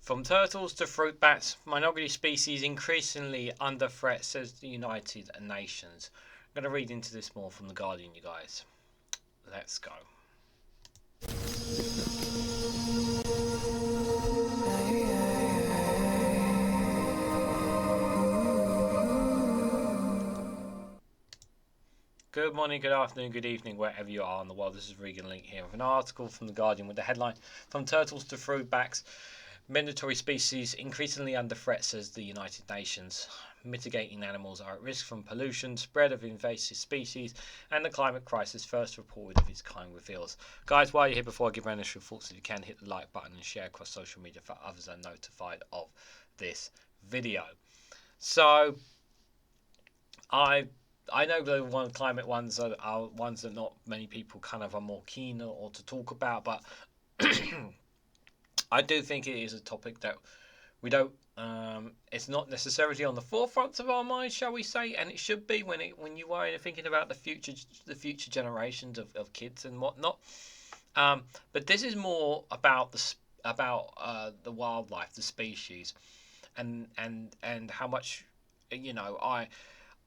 From turtles to fruit bats, minority species increasingly under threat, says the United Nations. I'm going to read into this more from The Guardian, you guys. Let's go. Good morning, good afternoon, good evening, wherever you are in the world. This is Reganelite here with an article from The Guardian with the headline, From Turtles to Fruit Bats, Migratory Species Increasingly Under Threat, says the United Nations. Mitigating animals are at risk from pollution, spread of invasive species, and the climate crisis first reported of its kind reveals. Guys, while you're here, before I give my initial thoughts, if you can, hit the like button and share across social media for others are notified of this video. So, I know the climate ones are ones that not many people kind of are more keen or to talk about, but I do think it is a topic that we don't. It's not necessarily on the forefront of our minds, shall we say, and it should be when you are thinking about the future generations of kids and whatnot. But this is more about the wildlife, the species, and how much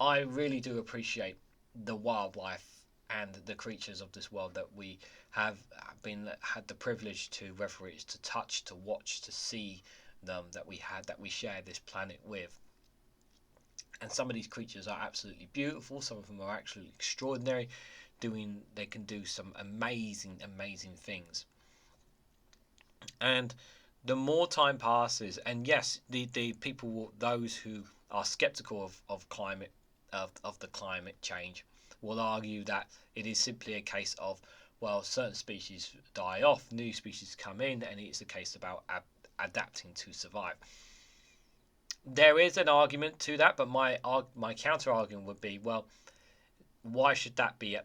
I really do appreciate the wildlife and the creatures of this world that we have had the privilege to, whether it's to touch, to watch, to see them, that we share this planet with. And some of these creatures are absolutely beautiful. Some of them are actually extraordinary. They can do some amazing things. And the more time passes, and yes, the people, those who are skeptical of the climate change, will argue that it is simply a case of, well, certain species die off, new species come in, and it's a case about adapting to survive. There is an argument to that, but my counter argument would be, well, why should that be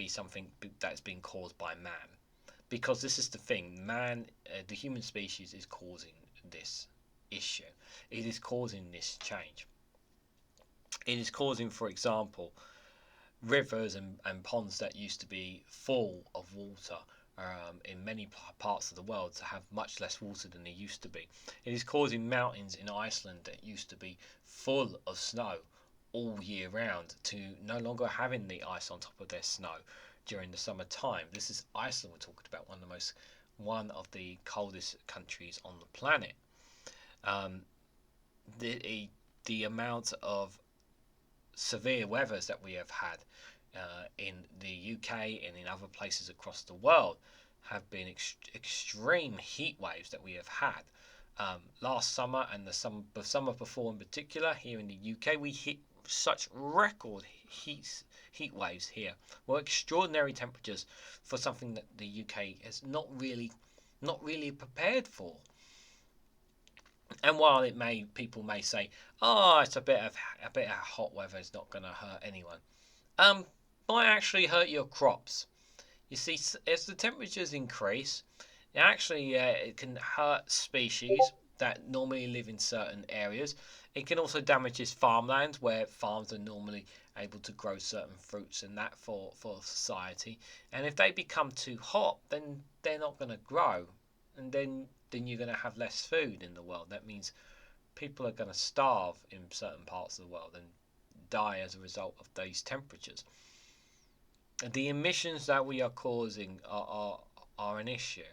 something that's being caused by man? Because this is the thing, man, the human species is causing this issue. It is causing this change. It is causing, for example, rivers and ponds that used to be full of water in many parts of the world to have much less water than they used to be. It is causing mountains in Iceland that used to be full of snow all year round to no longer having the ice on top of their snow during the summer time. This is Iceland, we're talking about one of the coldest countries on the planet. The amount of severe weathers that we have had in the UK and in other places across the world have been extreme heat waves that we have had. Last summer and the summer before in particular, here in the UK, we hit such record heat waves here. Well, extraordinary temperatures for something that the UK has not really prepared for. And while people may say, "Oh, it's a bit of hot weather is not going to hurt anyone," might actually hurt your crops. You see, as the temperatures increase, it can hurt species that normally live in certain areas. It can also damage farmlands where farms are normally able to grow certain fruits and that for society. And if they become too hot, then they're not going to grow, and then you're going to have less food in the world. That means people are going to starve in certain parts of the world and die as a result of these temperatures. The emissions that we are causing are an issue,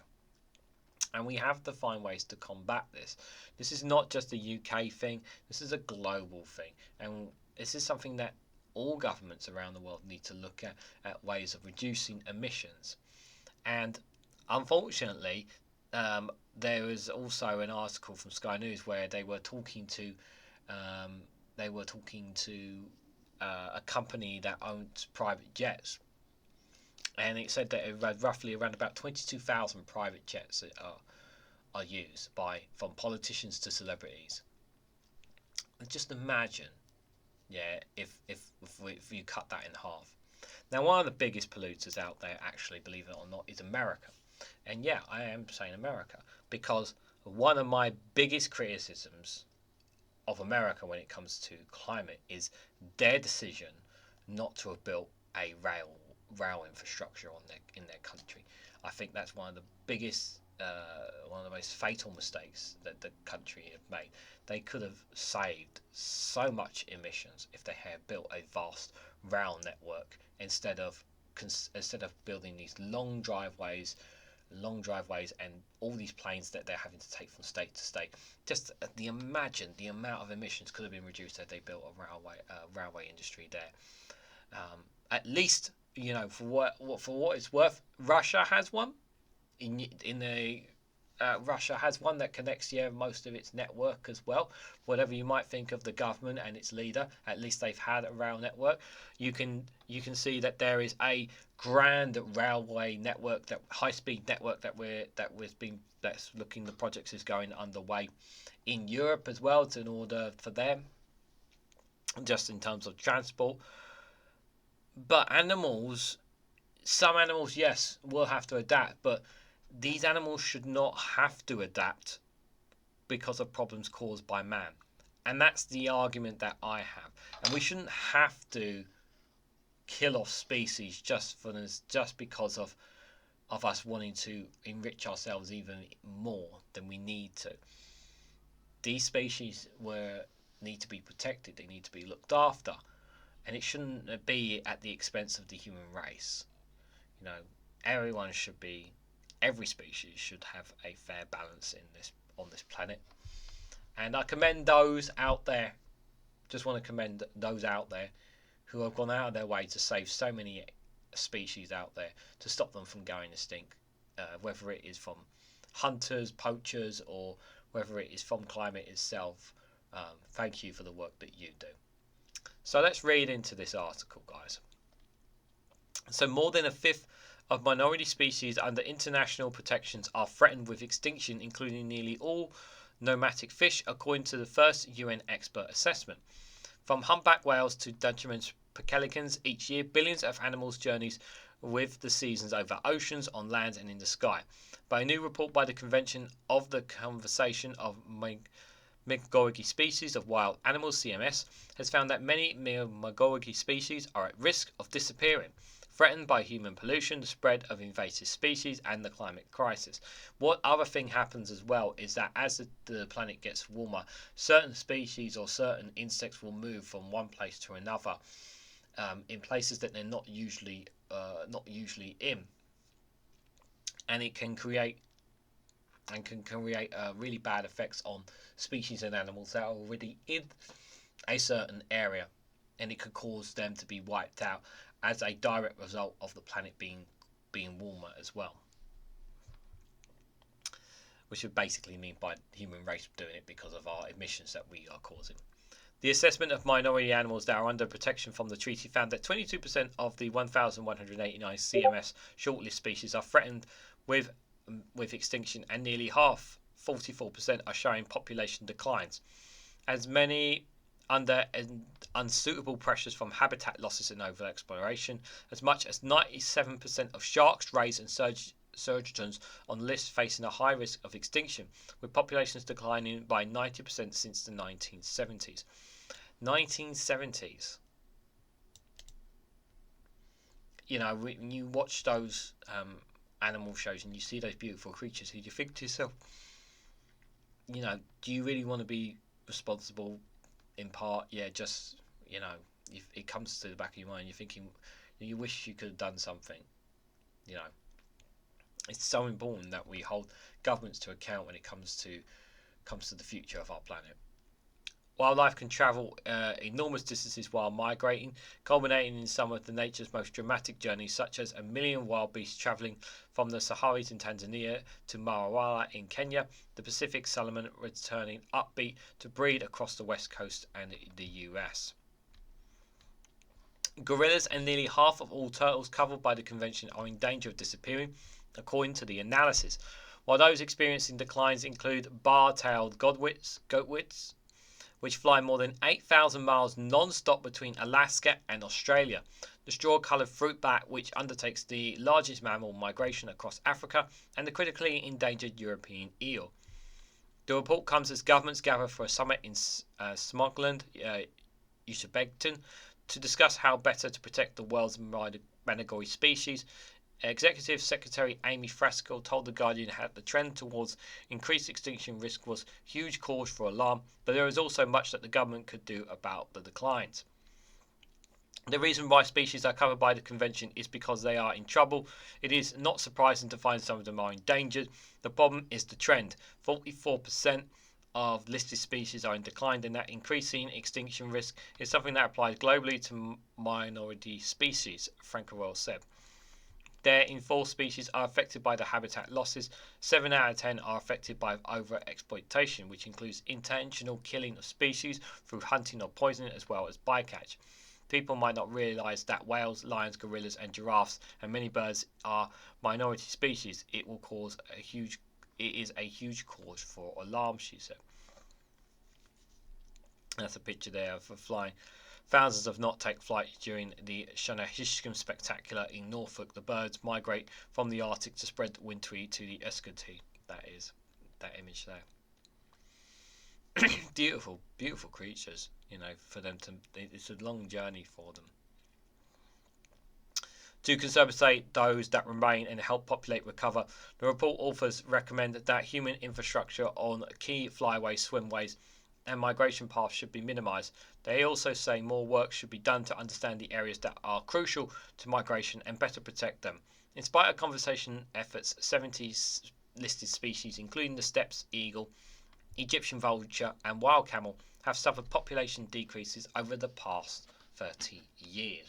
and we have to find ways to combat this. This is not just a UK thing, this is a global thing, and this is something that all governments around the world need to look at ways of reducing emissions. And unfortunately, there was also an article from Sky News where they were talking to a company that owns private jets, and it said that it had roughly around about 22,000 private jets that are used from politicians to celebrities. And just imagine, if you cut that in half. Now, one of the biggest polluters out there, actually, believe it or not, is America. And yeah, I am saying America, because one of my biggest criticisms of America when it comes to climate is their decision not to have built a rail infrastructure in their country. I think that's one of the biggest one of the most fatal mistakes that the country have made. They could have saved so much emissions if they had built a vast rail network instead of building these long driveways and all these planes that they're having to take from state to state. Just the amount of emissions could have been reduced if they built a railway industry there. At least, for what it's worth, Russia has one. Russia has one that connects most of its network as well. Whatever you might think of the government and its leader, at least they've had a rail network. You can see that there is a grand railway network, that high-speed network the projects is going underway in Europe as well, in order for them, just in terms of transport. But some animals, yes, will have to adapt, but these animals should not have to adapt because of problems caused by man. And that's the argument that I have. And we shouldn't have to kill off species just because of us wanting to enrich ourselves even more than we need to. These species need to be protected, they need to be looked after, and it shouldn't be at the expense of the human race. Every species should have a fair balance on this planet. And I commend those out there, just want to commend those out there who have gone out of their way to save so many species out there, to stop them from going extinct, whether it is from hunters, poachers, or whether it is from climate itself. Thank you for the work that you do. So let's read into this article, guys. So more than a fifth of minority species under international protections are threatened with extinction, including nearly all nomadic fish, according to the first UN expert assessment. From humpback whales to Dalmatian pelicans, each year billions of animals journeys with the seasons over oceans, on land and in the sky. By a new report by the Convention of the Conservation of Migratory Species of Wild Animals, CMS, has found that many migratory species are at risk of disappearing, threatened by human pollution, the spread of invasive species, and the climate crisis. What other thing happens as well is that as the planet gets warmer, certain species or certain insects will move from one place to another, in places that they're not usually in, and it can create really bad effects on species and animals that are already in a certain area, and it could cause them to be wiped out as a direct result of the planet being warmer as well, which would basically mean by the human race doing it because of our emissions that we are causing. The assessment of minority animals that are under protection from the treaty found that 22% of the 1,189 CMS shortlist species are threatened with extinction, and nearly half, 44%, are showing population declines. As many under unsuitable pressures from habitat losses and overexploitation, as much as 97% of sharks, rays and sturgeons on lists facing a high risk of extinction, with populations declining by 90% since the 1970s. 1970s. When you watch those animal shows and you see those beautiful creatures, you think to yourself, do you really want to be responsible? In part, if it comes to the back of your mind, you're thinking, you wish you could have done something. It's so important that we hold governments to account when it comes to the future of our planet. Wildlife can travel enormous distances while migrating, culminating in some of nature's most dramatic journeys, such as a million wildebeest travelling from the Saharas in Tanzania to Mara in Kenya, the Pacific salmon returning upbeat to breed across the west coast and the US. Gorillas and nearly half of all turtles covered by the convention are in danger of disappearing, according to the analysis, while those experiencing declines include bar-tailed goatwits, which fly more than 8,000 miles non-stop between Alaska and Australia, the straw-coloured fruit bat, which undertakes the largest mammal migration across Africa, and the critically endangered European eel. The report comes as governments gather for a summit in Swaziland, Uzbekistan, to discuss how better to protect the world's migratory species, Executive Secretary Amy Frascall told The Guardian that the trend towards increased extinction risk was huge cause for alarm, but there is also much that the government could do about the declines. The reason why species are covered by the convention is because they are in trouble. It is not surprising to find some of them are endangered. The problem is the trend. 44% of listed species are in decline, and that increasing extinction risk is something that applies globally to minority species, Frankerwell said. Their enforced species are affected by the habitat losses. 7 out of 10 are affected by overexploitation, which includes intentional killing of species through hunting or poisoning, as well as bycatch. People might not realise that whales, lions, gorillas and giraffes and many birds are minority species. It is a huge cause for alarm, she said. That's a picture there of a flying. Thousands of knot take flight during the Shanahishkam Spectacular in Norfolk. The birds migrate from the Arctic to spread wintry to the Escoti. That is that image there. Beautiful, beautiful creatures, for them to, it's a long journey for them. To conserve those that remain and help populate recover, the report authors recommend that human infrastructure on key flyways, swimways and migration paths should be minimised. They also say more work should be done to understand the areas that are crucial to migration and better protect them. In spite of conservation efforts, 70 listed species, including the steppe eagle, Egyptian vulture and wild camel, have suffered population decreases over the past 30 years.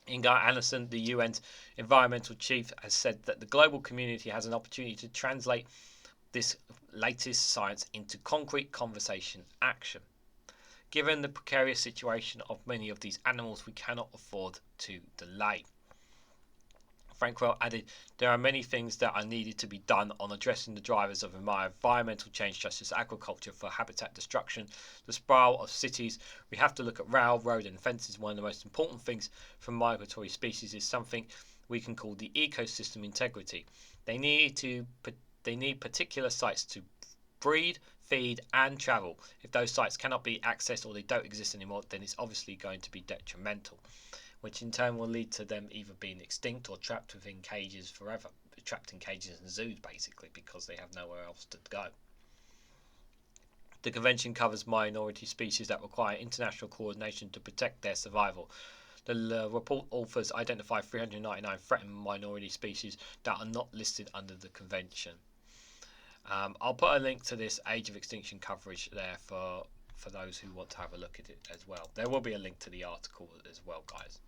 Inga Anderson, the UN's environmental chief, has said that the global community has an opportunity to translate this latest science into concrete conservation action. Given the precarious situation of many of these animals, we cannot afford to delay. Frankwell added, there are many things that are needed to be done on addressing the drivers of environmental change, such as agriculture for habitat destruction, the sprawl of cities. We have to look at rail, road and fences. One of the most important things for migratory species is something we can call the ecosystem integrity. They need particular sites to breed, feed and travel. If those sites cannot be accessed or they don't exist anymore, then it's obviously going to be detrimental, which in turn will lead to them either being extinct or trapped within cages forever, trapped in cages and zoos basically, because they have nowhere else to go. The convention covers minority species that require international coordination to protect their survival. The report authors identify 399 threatened minority species that are not listed under the convention. I'll put a link to this Age of Extinction coverage there for those who want to have a look at it as well. There will be a link to the article as well, guys.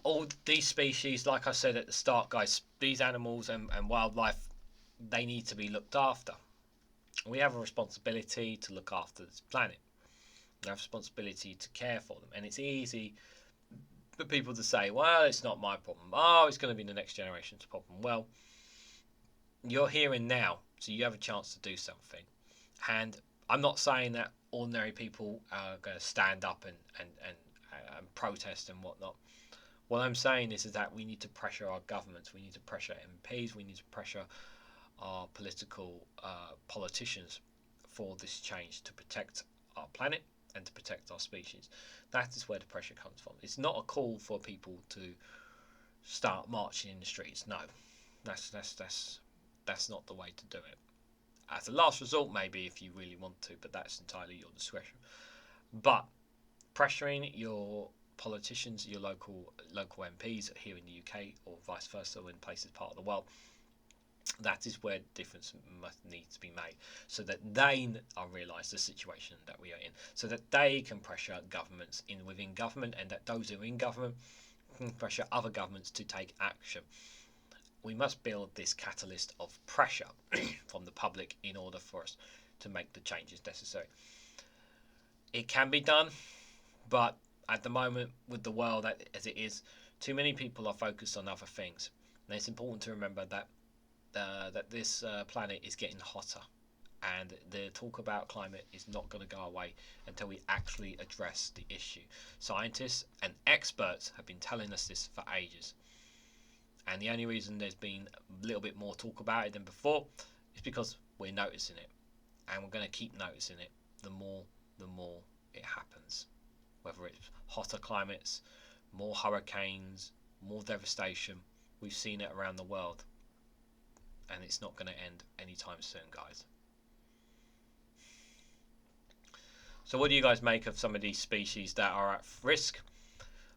All these species, like I said at the start, guys, these animals and wildlife, they need to be looked after. We have a responsibility to look after this planet. We have a responsibility to care for them. And it's easy for people to say, well, it's not my problem. Oh, it's going to be the next generation's problem. Well, you're here and now, so you have a chance to do something. And I'm not saying that ordinary people are going to stand up and protest and whatnot. What I'm saying is that we need to pressure our governments, we need to pressure MPs, we need to pressure our politicians for this change to protect our planet and to protect our species. That is where the pressure comes from. It's not a call for people to start marching in the streets. No, that's not the way to do it. As a last resort, maybe, if you really want to, but that's entirely your discretion. But pressuring your politicians, your local MPs here in the UK or vice versa in places part of the world, that is where the difference must need to be made, so that they realise the situation that we are in, so that they can pressure governments within government, and that those who are in government can pressure other governments to take action. We must build this catalyst of pressure from the public in order for us to make the changes necessary. It can be done, but at the moment, with the world as it is, too many people are focused on other things. And it's important to remember that this planet is getting hotter, and the talk about climate is not going to go away until we actually address the issue. Scientists and experts have been telling us this for ages. And the only reason there's been a little bit more talk about it than before is because we're noticing it. And we're going to keep noticing it the more it happens. Whether it's hotter climates, more hurricanes, more devastation. We've seen it around the world, and it's not going to end anytime soon, guys. So what do you guys make of some of these species that are at risk?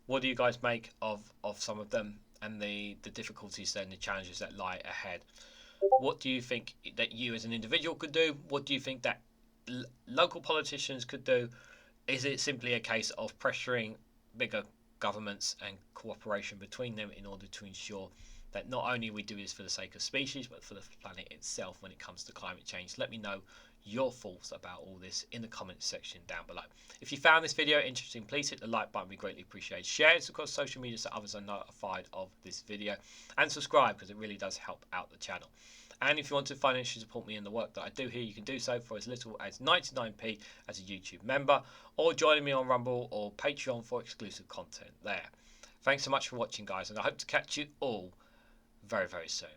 What do you guys make of some of them, and the difficulties and the challenges that lie ahead? What do you think that you as an individual could do? What do you think that local politicians could do? Is it simply a case of pressuring bigger governments and cooperation between them in order to ensure that not only we do this for the sake of species, but for the planet itself when it comes to climate change? Let me know your thoughts about all this in the comments section down below. If you found this video interesting, please hit the like button. We greatly appreciate it. Share it across social media so others are notified of this video, and subscribe because it really does help out the channel. And if you want to financially support me in the work that I do here, you can do so for as little as 99p as a YouTube member, or joining me on Rumble or Patreon for exclusive content there. Thanks so much for watching, guys, and I hope to catch you all very, very soon.